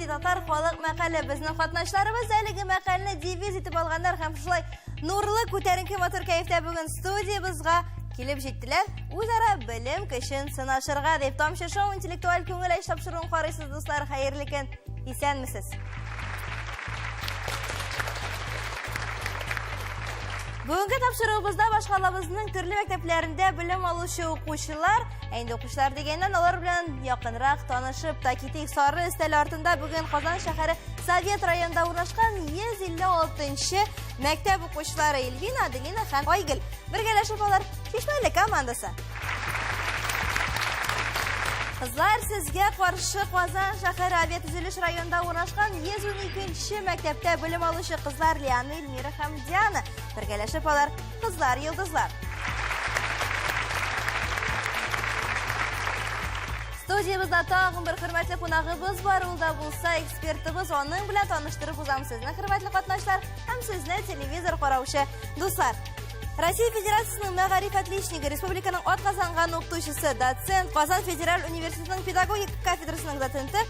гади татар халык мәкале. Безнең катнашларыбыз әлеге мәкалне девиз итеп алганнар һәм шулай нурлы күтәренке мотор кайфта бүген студиябызга килеп җиттеләр. Үзара белем көчен сынашырга дип тамчы шоу интеллектуаль күңел эш тапшыруын карыйсыз дуслар, хәерле көн. Исәнмесез? Бүгенге тапшыруыбызда башкалабызның төрле мәктәпләрендә белем алучы укучылар, инде укучылар дигәннән алар белән якынрак танышып та китик. Сары өстәл артында бүген Казан шәһәре Совет районында урнашкан 156-нчы мәктәп укучылары Эльвина, Аделина һәм Айгөл. Бергәләшеп алар Чишмәле командасы. Кызлар, сезгә каршы Казан шәһәре авиатөзелеш районында урнашкан 112-нче мәктәптә белем алучы кызлар Лиана, Эльмира һәм Диана. Бергәләшеп алар кызлар йолдызлар. Студиябызда тагын бер хөрмәтле кунагыбыз бар, ул да булса экспертыбыз, аның белән таныштырып узам сезне, хөрмәтле катнашлар, һәм сезне телевизор караучы дуслар. Россия Федерациясының мәгариф отличнигы, республиканың атказанган укытучысы, доцент, Казан федераль университетының педагогика кафедрасының доценты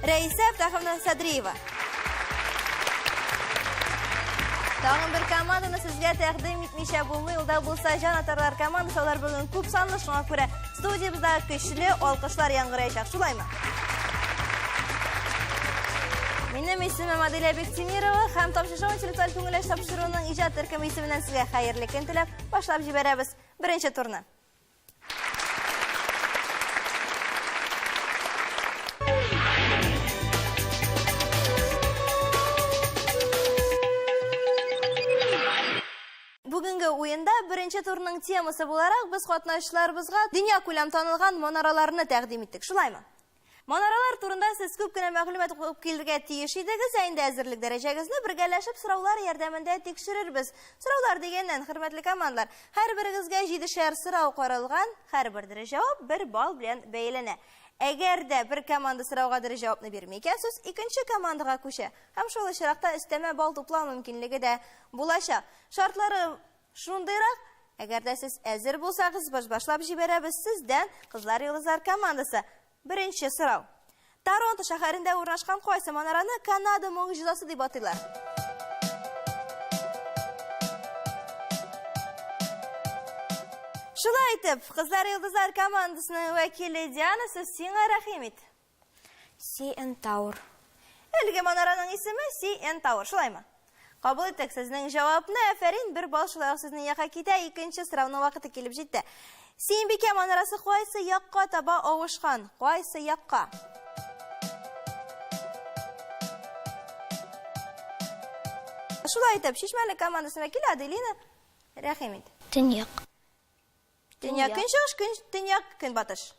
Рәйсә Фтаховна Садриева. Тагын бер команданы сезгә тәкъдим итмичә булмый, ул да булса җанатарлар командасы. Алар бүген күп санлы, шуңа күрә студиябызда көчле алкышлар яңгыраячак. Шулаймы? Минем исемем Аделя Бектимирова һәм тамчы шоу интеллектуаль күңел эш тапшыруының иҗат төркеме исеменнән сезгә хәерле көн теләп башлап җибәрәбез. Беренче турны. Бүгенге уенда беренче турның темасы буларак без катнашчыларыбызга дөнья күләм танылган манараларны тәкъдим иттек. Шулаймы? Манаралар турында сез күп кенә мәгълүмат алып килергә тиеш идегез, инде әзерлек дәрәҗәгезне бергәләшеп сораулар ярдәмендә тикшерербез. Сораулар дигәннән, хөрмәтле командалар, һәрберегезгә 7шәр сорау каралган, һәрбер дөрес җавап 1 балл белән бәяләнә. Әгәр дә бер команда сорауга дөрес җавапны бирми икән, сүз икенче командага күчә. Һәм шул очракта өстәмә балл туплау мөмкинлеге дә булачак. Шартлары шундыйрак, әгәр дә сез әзер булсагыз, башлап җибәрәбез сездән кызлар йолдызлар командасы. Беренче сорау. Торонто шәһәрендә урнашкан кайсы манараны Канада могҗизасы дип атыйлар? Шулай итеп, кызлар йолдызлар командасының вәкиле Диана, сез сиңа рәхим ит. CN Tower. Әлеге манараның исеме CN Tower. Шулаймы? Кабул иттек сезнең җавапны. Афәрин, 1 балл шулай ук сезнең якка китә. Икенче сорауның вакыты килеп җитте. Сөембикә манарасы кайсы якка таба авышкан? Кайсы якка? Шулай итеп, Чишмәле командасының вәкиле Аделина, рәхим ит. Төньяк. Төньяк көнчыгыш, төньяк көнбатыш.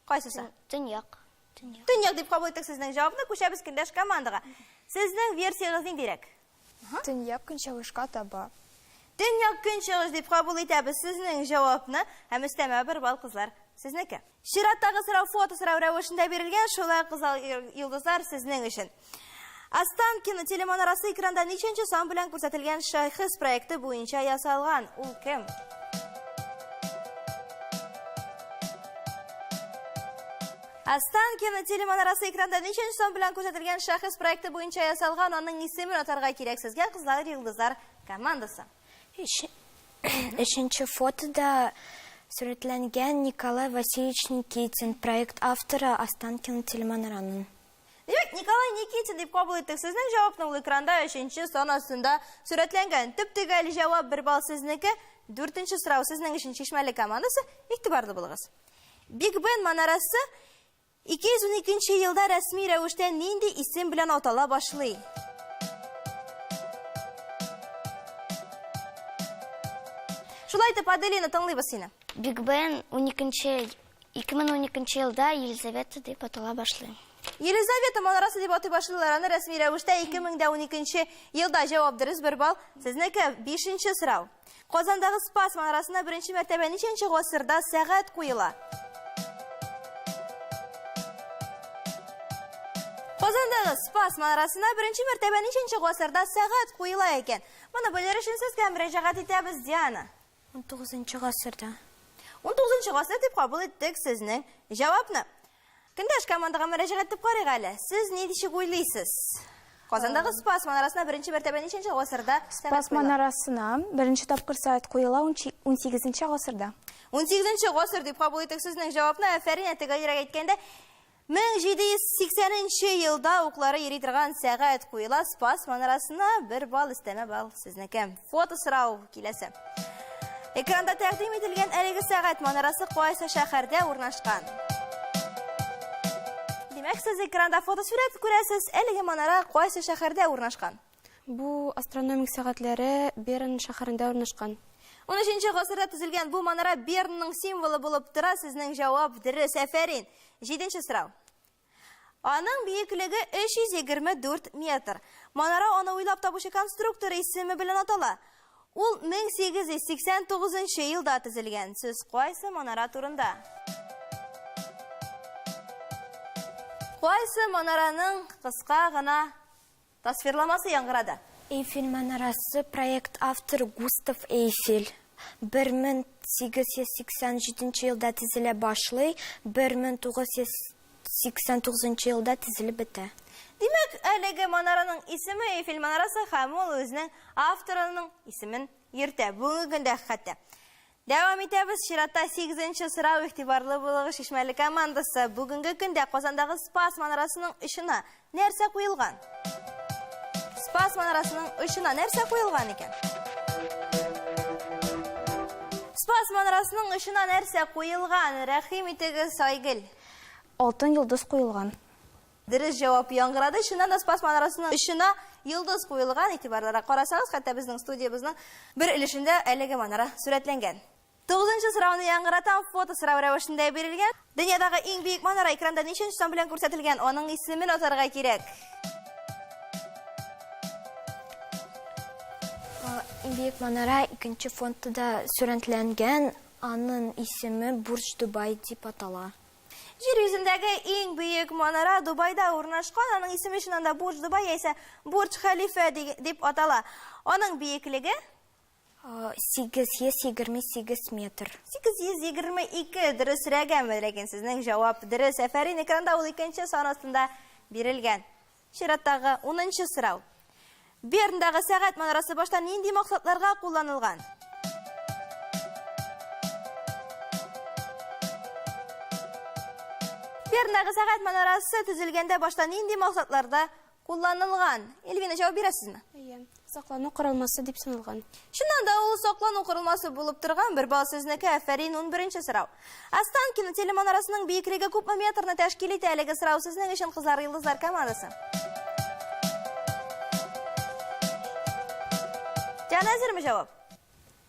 Кайсысы? Төньяк. Төньяк дип кабул иттек сезнең җавапны, күчәбез көндәш командага. Сезнең версиягыз нидирәк? Төньяк көнчыгышка таба. Төньяк көнчыгыш дип кабул итәбез сезнең җавапны, һәм өстәмә 1 балл кызлар сезнеке. Чираттагы сорау фото сорау рәвешендә бирелгән, шулай кызлар йолдызлар сезнең өчен. Останкино телеманарасы экранда ничәнче сан белән күрсәтелгән шәхес проекты буенча ясалган? Ул кем? Останкино телеманарасы экранда ничәнче сан белән күрсәтелгән шәхес проекты буенча ясалган, аның исемен атарга кирәк сезгә кызлар йолдызлар командасы. Өченче фотода сурәтләнгән Николай Васильевич Никитин, проект авторы Останкино телеманараның. Димәк, Николай Никитин дип кабул иттек сезнең җавапны, ул экранда 3нче сан астында сурәтләнгән. Төп-төгәл җавап 1 балл сезнеке. 4нче сорау сезнең өчен Чишмәле командасы, игътибарлы булыгыз. Биг Бен манарасы 2012 елда рәсми рәвештә нинди исем белән атала башлый? Шулай итеп, Аделина, тыңлыйбыз сине. Биг Бен 2012 елда Елизавета дип атала башлый. Елизавета манарасы дип атый башлыйлар, аны рәсми рәвештә 2012 елда. Җавап дөрес, 1 балл. Сезнеке 5нче сорау. Казандагы Спас манарасына беренче мәртәбә ничәнче гасырда сәгать куела? Казандагы Спас манарасына беренче мәртәбә ничәнче гасырда сәгать куела икән? Моны белер өчен сезгә мөрәҗәгать итәбез, Диана. 19 гасырда. 19 гасыр дип кабул иттек сезнең җавапны. Көндәш командаға мөрәҗәгать итеп карыйк әле. Сез ни дишек уйлыйсыз? Казандагы Спас манарасына беренче мәртәбә ничәнче гасырда Спас манарасына беренче тапкыр сәгать куела 18-нче гасырда. 18-нче гасыр дип кабул итик сезнең җавапны. Афәрин, әйтегәләргә әйткәндә 1780 елда уклары йөри торган сәгать куела Спас манарасына 1 балл өстәмә балл сезнеке. Фото сорау киләсе. Экранда тәкъдим ителгән әлеге сәгать манарасы кайсы шәһәрдә урнашкан? Димәк, сез экранда фотосурәт күрәсез. Әлеге манара кайсы шәһәрдә урнашкан? Бу астрономик сәгатьләре Берн шәһәрендә урнашкан. 13-нче гасырда төзелгән бу манара Бернның символы булып тора. Сезнең җавап дөрес. Афәрин. 7-нче сорау. Аның биеклеге 324 метр. Манара аны уйлап табучы конструктор исеме белән атала. Ул 1889 елда төзелгән. Сез кайсы манара турында? Кайсы манараның кыска гына тасвирламасы яңгырады? Эйфель манарасы проект авторы Густав Эйфель 1887 елда төзелә башлый, 1989 елда төзелеп бетә. Димәк, әлеге манараның исеме Эйфель манарасы һәм ул үзенең авторының исемен йөртә. Бүгенге көндә хәтта. Дәвам итәбез. Чиратта 8-нче сорау игътибарлы булыгы Шишмәле командасы. Бүгенге көндә Казандагы Спас манарасының ишына нәрсә куелган? Спас манарасының ишына нәрсә куелган икән? Спас манарасының ишына нәрсә куелган? Рәхим итегез, Айгөл. Алтын йолдыз куелган. Дөрес җавап яңгырады. Шуннан да Спас манарасының ишына йолдыз куелган. Игътибарларга карасагыз, хәтта безнең студиябызның бер өлешендә әлеге манара сурәтләнгән. 9-нчы сорауны яңгыратам, фото сорау рәвешендә бирелгән. Дөньядагы иң биек манара экранда ничәнче сан белән күрсәтелгән? Аның исемен атарга кирәк. Иң биек манара 2-нче фондда сүрәтләнгән, аның исеме Бурдж Дубай дип атала. Җир йөзендәге иң биек манара Дубайда урнашкан. Аның исеме чыннан да Бурдж Дубай яисә Бурдж Халифа дип атала. Аның биеклеге 828 метр. 822 дөрес рәгәм, ләкин сезнең җавап дөрес. Афәрин, экранда ул 2-нче сан астында бирелгән. Чираттагы 10-нчы сорау. Берндагы сәгать манарасы башта нинди максатларга кулланылган? Берндагы сәгать манарасы төзелгәндә башта нинди максатларда кулланылган? Эльвина, җавап бирәсезме? Саклану корылмасы дип саналган. Шуннан да ул саклану корылмасы булып торган. Бер балл сезнеке. Афәрин, 11-нче сорау. Останкино телеманарасының биеклеге күпме метрны тәшкил итә? Әлеге сорау сезнең өчен кызлар йолдызлар командасы. Җан, әзерме җавап?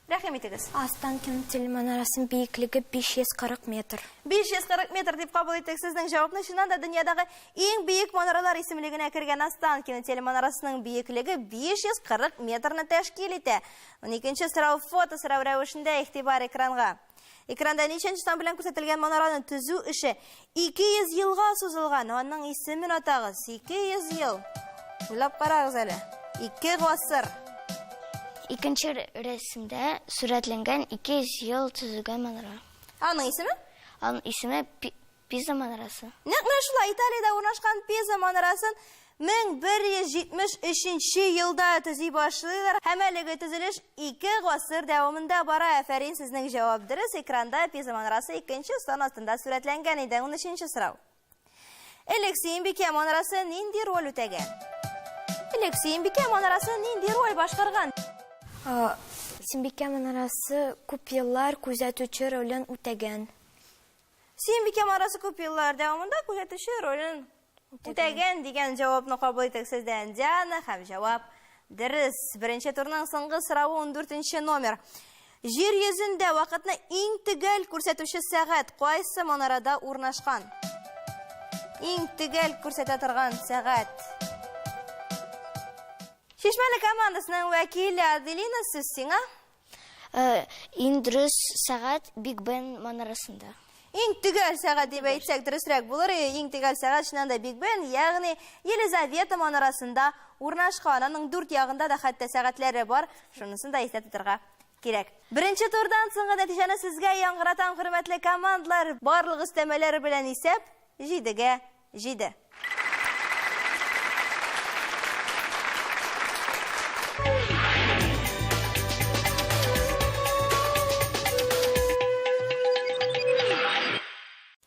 Рәхим итегез. Останкино телеманарасының биеклеге 540 метр. 540 метр дип кабул итек сезнең җавапны. Шуннан да дөньядагы иң биек манаралар исемлегенә кергән Останкино телеманарасының биеклеге 540 метрны тәшкил итә. 12-нче сорау фото сорау рәвешендә, игътибар экранга. Экранда ничәнче сан белән күрсәтелгән манараны төзү эше 200 елга сузылган. Аның исемен атагыз. 200 ел. Уйлап карагыз әле. 2 гасыр. Икенче рәсемдә сүрәтләнгән 200 ел төзелгән манара. Аның исеме? Аның исеме Пиза манарасы. Нәкъ менә шулай Италиядә урнашкан Пиза манарасын 1173 елда төзи башлыйлар. Һәм әлеге төзелеш 2 гасыр дәвамында бара. Афәрин, сезнең җавап дөрес. Экранда Пиза манарасы 2-нче сан астында сурәтләнгән иде. 13-нче сорау. Элексиембикә манарасы нинди роль үтәгән? Элексиембикә манарасы нинди роль башкарган? Симбикә манарасы күп еллар күзәтүче ролен үтәгән. Сөембикә манарасы күп еллар дәвамында күзәтүче ролен үтәгән дигән җавапны кабул итек сездән. Диана, һәм җавап дөрес. Беренче турның соңгы соравы 14-нче номер. Җир йөзендә вакытны иң төгәл күрсәтүче сәгать кайсы манарада урнашкан? Иң төгәл күрсәтә торган сәгать. Шишмәле командасының вәкиле Аделина, сез сиңа? Иң дөрес сәгать Биг Бен манарасында. Иң төгәл сәгать дип әйтсәк дөресрәк булыр. Иң төгәл сәгать шуннан да Биг Бен, ягъни Елизавета манарасында урнашкан. Аның 4 ягында да хәтта сәгатьләре бар. Шунысын да исәп тотарга кирәк. Беренче турдан соңгы нәтиҗәне сезгә яңгыратам, хөрмәтле командалар. Барлык өстәмәләр белән исәп 7-ге 7.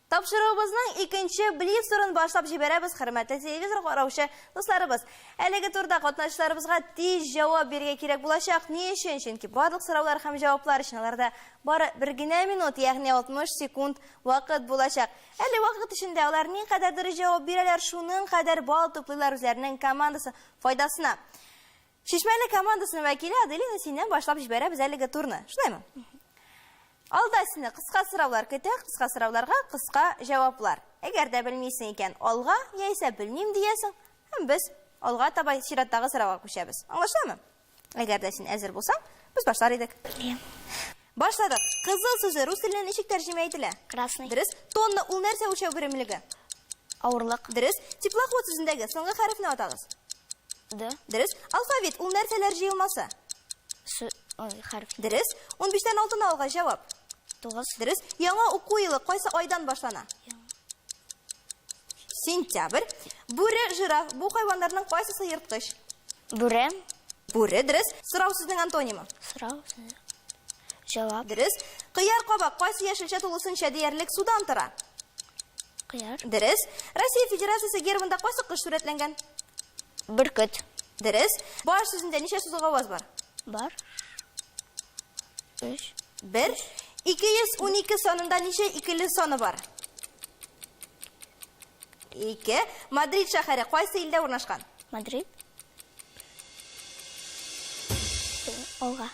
Тапшырыбызның икенче блиц турын башлап җибәрәбез, хөрмәтле телевизор караучы дусларыбыз. Әлеге турда катнашучыларыбызга тиз җавап бирергә кирәк булачак. Ни өчен? Чөнки барлык сораулар һәм җаваплар өчен аларда бары 1 генә минут, ягъни 60 секунд вакыт булачак. Әле вакыт эчендә алар никадәр дөрес җавап бирәләр, шуның кадәр бал туплыйлар үзләренең командасы файдасына. Шишмәле командасының вәкиле Аделина, синнән башлап җибәрәбез әлеге турны. Шулаймы? Алда сине кыска сораулар көтә, кыска сорауларга кыска җаваплар. Әгәр дә белмисең икән, алга, яисә белмим диясең, һәм без алга таба чираттагы сорауга күчәбез. Аңлашамы? Әгәр дә син әзер булсаң, без башлар идек. Башладык. Кызыл сүзе рус теленә ничек тәрҗемә ителә? Красный. Дөрес. Тонна ул нәрсә үлчәү биремлеге? Авырлык. Дөрес. Теплоход сүзендәге соңгы хәрефне атагыз. Д. Дөрес. Алфавит ул нәрсәләр җыелмасы? Хәреф. Дөрес. 15-тән 6-на алга җавап. 9. Дөрес. Яңа уку елы кайсы айдан башлана? Сентябрь. Бүре, жираф. Бу хайваннарның кайсысы йырткыч? Бүре. Бүре. Дөрес. Сорау сүзнең антонимы? Сорау. Җавап. Дөрес. Кыяр кабак кайсы яшелчә тулысынча диярлек судан тора? Кыяр. Дөрес. Россия Федерациясе гербында кайсы кош сурәтләнгән? Бөркет. Дөрес. Баш сүзендә ничә сузык аваз бар? Бар. 3. 1. 212 санында ничә икеле саны бар? 2. Мадрид шәһәре кайсы илдә урнашкан? Мадрид. Алга.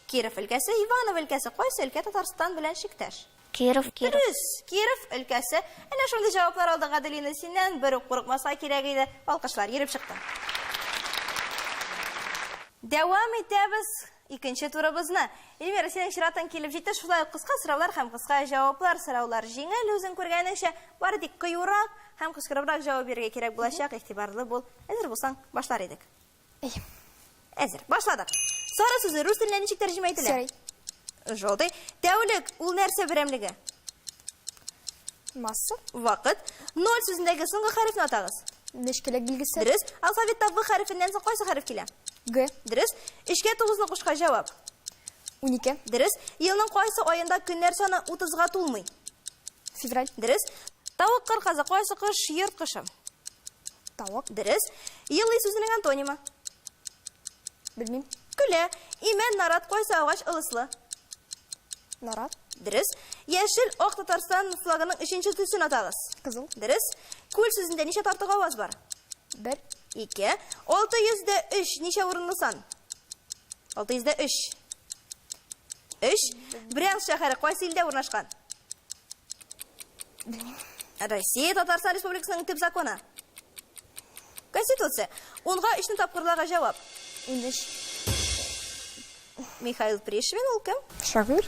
Киров өлкәсе, Иваново өлкәсе кайсы өлкә Татарстан белән шиктәш? Киров. Дөрес. Киров өлкәсе. Әнә шундый җаваплар алдык Аделина, синнән бер үк курыкмаска кирәк иде. Алкышлар йөреп чыкты. Дәвам итәбез икенче турыбызны. Эльмира, синең чиратың килеп җитте. Шулай ук кыска сораулар һәм кыска җаваплар. Сораулар җиңел, үзең күргәнеңчә, бары тик кыюрак һәм кычкырыбрак җавап бирергә кирәк булачак. Игътибарлы бул. Әзер булсаң, башлар идек. Әзер. Башладык. Сары сүзе рус теленә ничек тәрҗемә ителә? Сорый. Жолдый. Тәүлек ул нәрсә берәмлеге? Масса. Вакыт. 0 сүзендәге соңгы хәрефне атагыз. Нечкелек билгесе. Дөрес. Алфавитта В хәрефеннән соң кайсы хәреф килә? Г. Дөрес. 3-кә 9-ны кушка җавап. 12. Дөрес. Елның кайсы аенда көннәр саны 30-га тулмый? Февраль. Дөрес. Тавык кырказы кайсы кош йырткышы? Тавык. Дөрес. Елый сүзенең антонимы? Белмим. Көлә. Имән, нарат кайсы агач ылыслы? Нарат. Дөрес. Яшел ак Татарстан флагының 3-нче төсен атагыз. Кызыл. Дөрес. Күл сүзендә ничә тартык аваз бар? 1. 2. 603 ничә урынлы сан? 603. 3. Брянск шәһәре кайсы илдә урнашкан? Россия Татарстан Республикасының төп законы. Конституция. 10-га 3-не тапкырларга җавап. 13. Михаил Пришвин ул кем? Шагыйрь.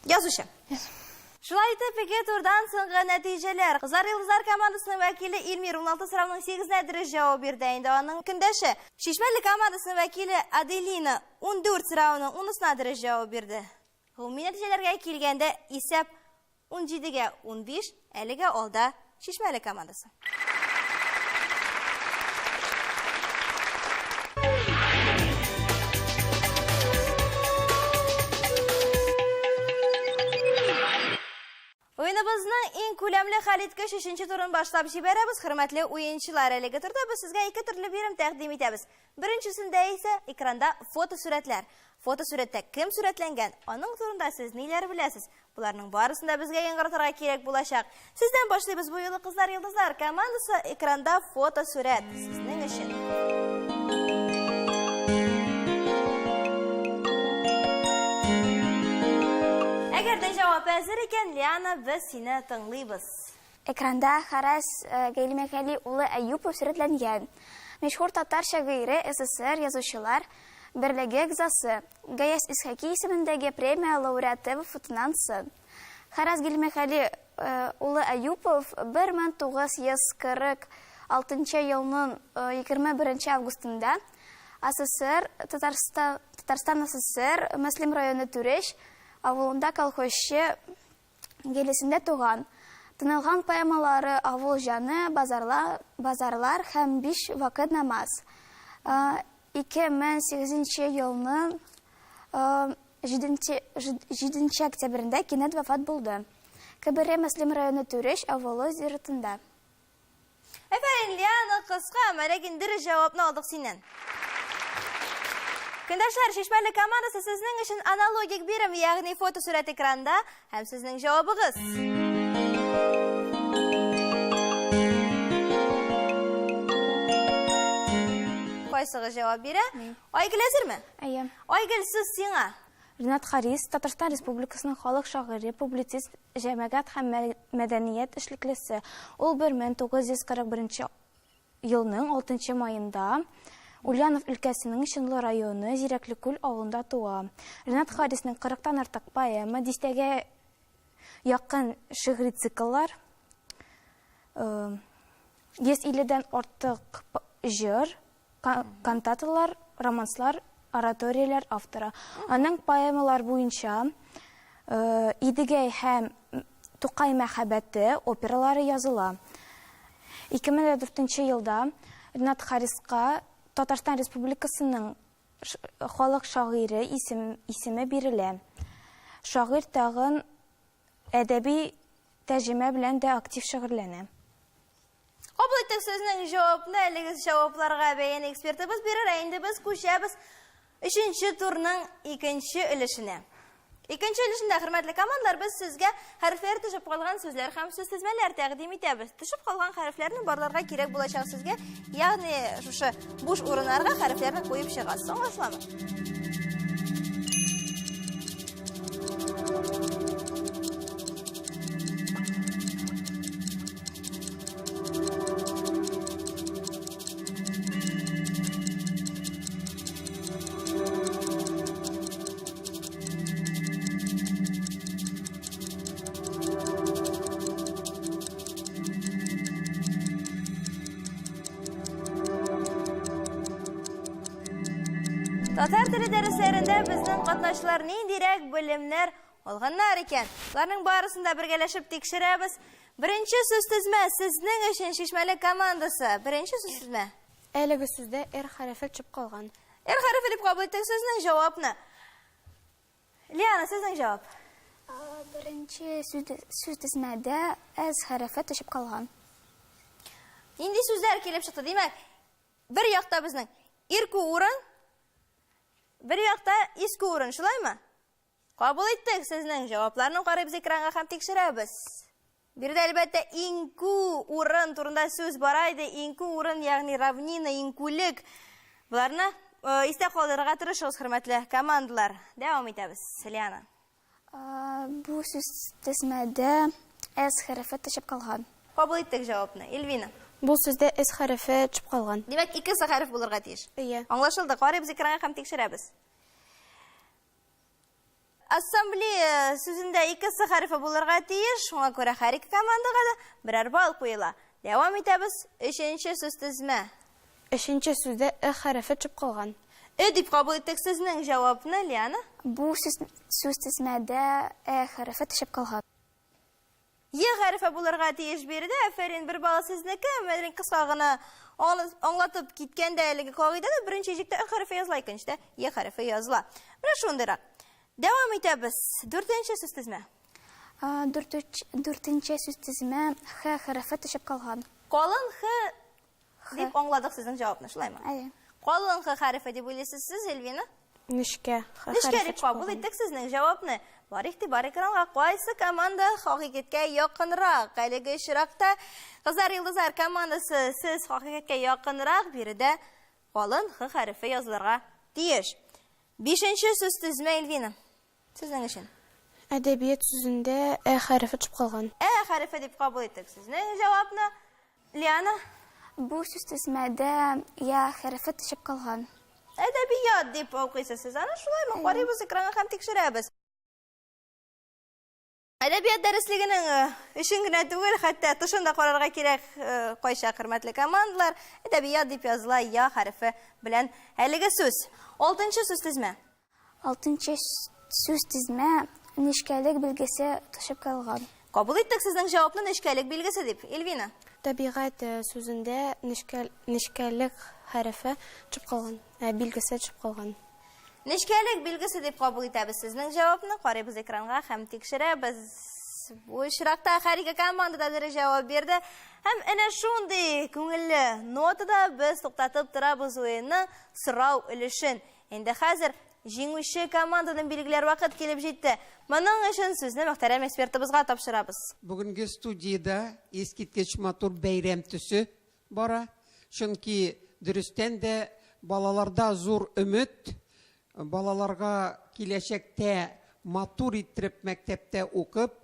Язучы. Шулай итеп, ике турдан соңгы нәтиҗәләр. Кызлар йолдызлар командасының вәкиле Илмир 16 сорауның 8-нә дөрес җавап бирде. Инде аның көндәше Шишмәле командасының вәкиле Аделина 14 сорауның 10-сына дөрес җавап бирде. Гомуми нәтиҗәләргә килгәндә исәп 17-гә 15, әлегә алда Шишмәле командасы. Уеныбызның иң күләмле хәлиткеч 3-нче турын башлап җибәрәбез, хөрмәтле уенчылар. Әлеге турда без сезгә 2 төрле бирем тәкъдим итәбез. Беренчесендә исә экранда фотосурәтләр. Фотосурәттә кем сурәтләнгән? Аның турында сез ниләр беләсез? Буларның барысын да безгә яңартырга кирәк булачак. Сездән башлыйбыз бу юлы, кызлар йолдызлар командасы. Экранда фотосурәт сезнең өчен. Әгәр дә җавап әзер икән, Лиана, без сине тыңлыйбыз. Экранда Харас Гәйлимәгали улы Әюпов сурәтләнгән. Мәшһүр татар шагыйре, СССР язучылар берлеге әгъзасы, Гаяз Исхаки исемендәге премия лауреаты фотонан соң. Харас Гәйлимәгали улы Әюпов 1946 елның 21 августында СССР Татарстан СССР Мөслим районы Түреш авылында колхозчы гаиләсендә туган. Тынылган поэмалары «Авыл жаны», «Базарлар» һәм «Биш вакыт намаз». 2008 елның 7 октябрендә кинәт вафат булды. Кабере Мөслим районы Түреш авылы зиратында. Әфәрин, Лиана, кыска, ләкин дөрес җавапны алдык синнән. Көндәшләр, шишмәле командасы сезнең өчен аналогик бирем, ягъни фотосурәт экранда һәм сезнең җавабыгыз. Кайсыгыз җавап бирә? Айгөл әзерме? Әйе. Айгөл, сүз сиңа. Ринат Харис, Татарстан Республикасының халык шагыйре, публицист, җәмәгать һәм мәдәният эшлеклесе. Ул 1941 елның 6 майында Ульянов өлкәсенең Чынлы районы Зирәклекүл авылында туа. Ринат Харисның 40-тан артык поэма, 10-гә якын шигъри цикллар, 150-дән артык җыр, кантаталар, романслар, ораторияләр авторы. Аның поэмалар буенча Идегәй һәм Тукай мәхәббәте опералары языла. 2004 елда Ринат Хариска Татарстан Республикасының халык шагыйре исеме бирелә. Шагыйрь тагын әдәби тәрҗемә белән дә актив шөгыльләнә. Кабул иттек сезнең җавапны, әлеге җавапларга бәян экспертыбыз бирер, инде без күчәбез 3нче турның 2нче өлешенә. 2нче өлешендә, хөрмәтле командалар, без сезгә хәрефләр төшеп калган сүзләр һәм сүз тезмәләр тәкъдим итәбез. Төшеп калган хәрефләрне барларга кирәк булачак сезгә, ягъни шушы буш урыннарга хәрефләрне куеп чыгасыз. Аңлашыламы? Татар теле дәресләрендә безнең катнашчылар ниндирәк белемнәр алганнар икән? Аларның барысын да бергәләшеп тикшерәбез. Беренче сүз тезмә сезнең өчен шишмәле командасы. Беренче сүз тезмә. Әлеге сүздә р хәрефе чыгып калган. Р хәрефе дип кабул иттек сезнең җавапны. Лиана, сезнең җавап. Беренче сүз тезмәдә «С» хәрефе төшеп калган. Нинди сүзләр килеп чыкты? Димәк, бер якта безнең ирку урын, бер якта иску урын, шулаймы? Кабул иттек сезнең җавапларны карыйбыз экранга һәм тикшерәбез. Бирдә әлбәттә инку урын турында сүз бара иде. Инку урын, ягъни равнина, инкулек. Буларны истә калдырырга тырышабыз, хөрмәтле командалар. Дәвам итәбез. Лиана. Бу сүз тезмәдә «С» хәрефе төшеп калган. Кабул иттек җавапны. Эльвина. Бу сүздә с хәрефе чыгып калган. Димәк, ике хәреф булырга тиеш. Әйе. Аңлашылды. Карыйбыз экранга һәм тикшерәбез. Ассамблея сүзендә ике хәрефе булырга тиеш. Шуңа күрә һәр ике командага да берәр балл куела. Дәвам итәбез. 3нче сүз тезмә. 3нче сүздә хәрефе чыгып калган. Дип кабул иттек сезнең җавапны, Лиана. Бу сүз тезмәдә хәрефе төшеп калган. Хәрефе булырга тиеш бирде. Афәрин, бер балл сезнеке. Мәдән кыска гына аңлатып киткәндә әлеге кагыйдәдә беренче җиктә хәрефе языла, икенчедә хәрефе языла. Менә шундыйрак. Дәвам итәбез. 4нче сүз тезмә. 4нче сүз тезмә «Х» хәрефе төшеп калган. Калын Х дип аңладык сезнең җавапны, шулаймы? Әйе. Калын Х хәрефе дип уйлыйсыз сез, Эльвина? Нишкә Нишкә дип кабул иттек сезнең җавапны. Бар игътибар экранга. Кайсы команда хакыйкатькә якынрак? Әлеге очракта Кызлар Йолдызлар командасы сез хакыйкатькә якынрак, биредә калын Х хәрефе язылырга тиеш. 5нче сүз тезмә, Эльвина. Сезнең өчен. Әдәбият сүзендә хәрефе чыгып калган. Хәрефе дип кабул иттек сезнең җавапны. Лиана. Бу сүз тезмәдә «Я» хәрефе төшеп калган. Әдәбият дип укыйсыз сез. Аны шулаймы? Карыйбыз экранга һәм тикшерәбез. Әдәбият дәреслегенең өчен генә түгел, хәтта тышында карарга кирәк кайча, хөрмәтле командалар. Әдәбият дип языла «Я» хәрефе белән әлеге сүз. 6нчы сүз тезмә. 6нчы сүз тезмә «Нишкәлек» билгесе төшеп калган. Кабул иттек сезнең җавапны нечкәлек билгесе дип. Эльвина. Табигать сүзендә нечкәлек хәрефе чыгып калган, билгесе чыгып калган. Нечкәлек билгесе дип кабул итәбез сезнең җавапны. Карыйбыз экранга һәм тикшерәбез. Бу очракта һәр ике команда да дөрес җавап бирде. Һәм әнә шундый күңелле нотада без туктатып торабыз уенны сорау өлешен. Инде хәзер җиңүче команданың билгеләр вакыт килеп җитте. Моның өчен сүзне мөхтәрәм экспертыбызга тапшырабыз. Бүгенге студияда искиткеч матур бәйрәм төсе бара. Чөнки дөрестән дә балаларда зур өмет, балаларга киләчәктә матур иттереп мәктәптә укып,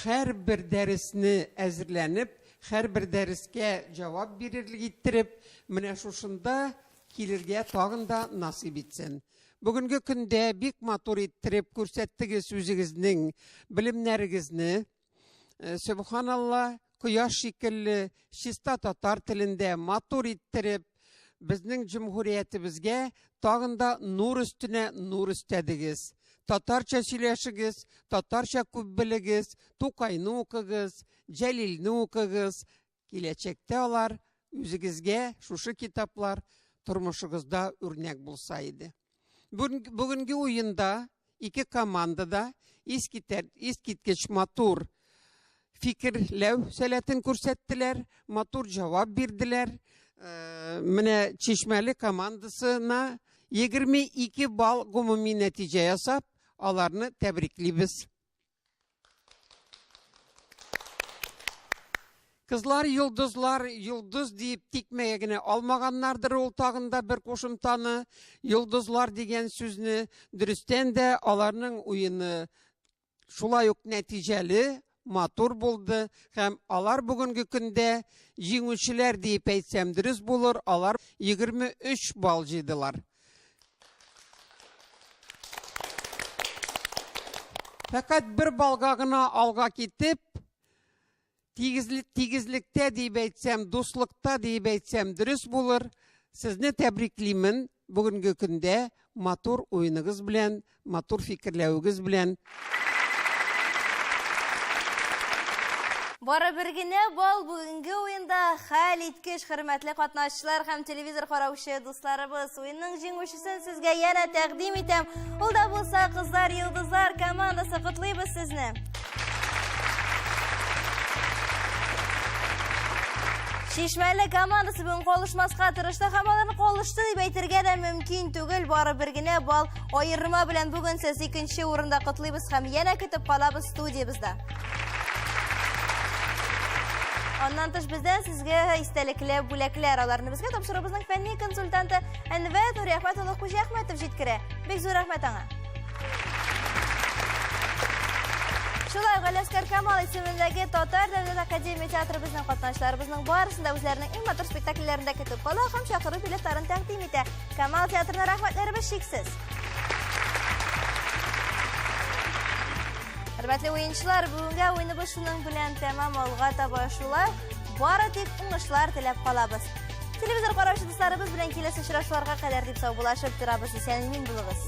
һәрбер дәресне әзерләнеп, һәрбер дәрескә җавап бирерлек иттереп, менә шушында килергә тагын да насыйп итсен. Бүгенге көндә бик матур иттереп күрсәттегез үзегезнең белемнәрегезне. Субханалла, кояш шикелле чиста татар телендә матур иттереп безнең җумһуриятебезгә тагын да нур өстенә нур өстәдегез. Татарча сөйләшегез, татарча күп белегез, Тукайны укыгыз, Җәлилне укыгыз. Киләчәктә алар үзегезгә шушы китаплар тормышыгызда үрнәк булса иде. Бүгенге уенда ике командада искиткеч матур фикерләү сәләтен күрсәттеләр, матур җавап бирделәр. Менә Чишмәле командасына 22 балл гомуми нәтиҗә ясап, аларны тәбриклибез. Кызлар, йолдыз дип тикмәгә генә алмаганнардыр ул тагында бер кушымтаны. Йолдызлар дигән сүзне дөрестән дә аларның уены шулай ук нәтиҗәле, матур булды һәм алар бүгенге көндә җиңүчеләр дип әйтсәм дөрес булыр, алар 23 балл җыйдылар. Фәкать бер балга гына алга китеп, тигезлектә дип әйтсәм, дуслыкта дип әйтсәм дөрес булыр. Сезне тәбриклимен бүгенге көндә матур уйныгыз белән, матур фикерләвегез белән. Бары бер генә балл бүгенге уенда хәл иткеч хөрмәтле катнашчылар һәм телевизор караучы дусларыбыз. Уенның җиңүчесен сезгә янә тәкъдим итәм. Ул да булса кызлар йолдызлар командасы, котлыйбыз сезне. Чишмәле командасы бүген калышмаска тырышты һәм аларны калышты дип әйтергә дә мөмкин түгел. Бары бер генә балл аерма белән бүген сез икенче урында котлыйбыз һәм янә көтеп калабыз студиябызда. Аннан тыш бездән сезгә истәлекле бүләкләр, аларны безгә тапшырыбызның фәнни консультанты Әнвәр Нурәхмәт улы Хуҗахмәтов җиткерә. Бик зур рәхмәт аңа. Шулай Галәскәр Камал исемендәге Татар дәүләт академия театры безнең катнашчыларыбызның барысын да үзләренең иң матур спектакльләрендә көтеп кала һәм чакыру билетларын тәкъдим итә. Камал театрына рәхмәтләребез шиксез. Хөрмәтле уенчылар, бүгенге уеныбыз шуның белән тәмам алга таба шулай. Бары тик уңышлар теләп калабыз. Телевизор караучы дусларыбыз белән киләсе очрашуларга кадәр дип сау булашып торабыз. Исән-имин булыгыз.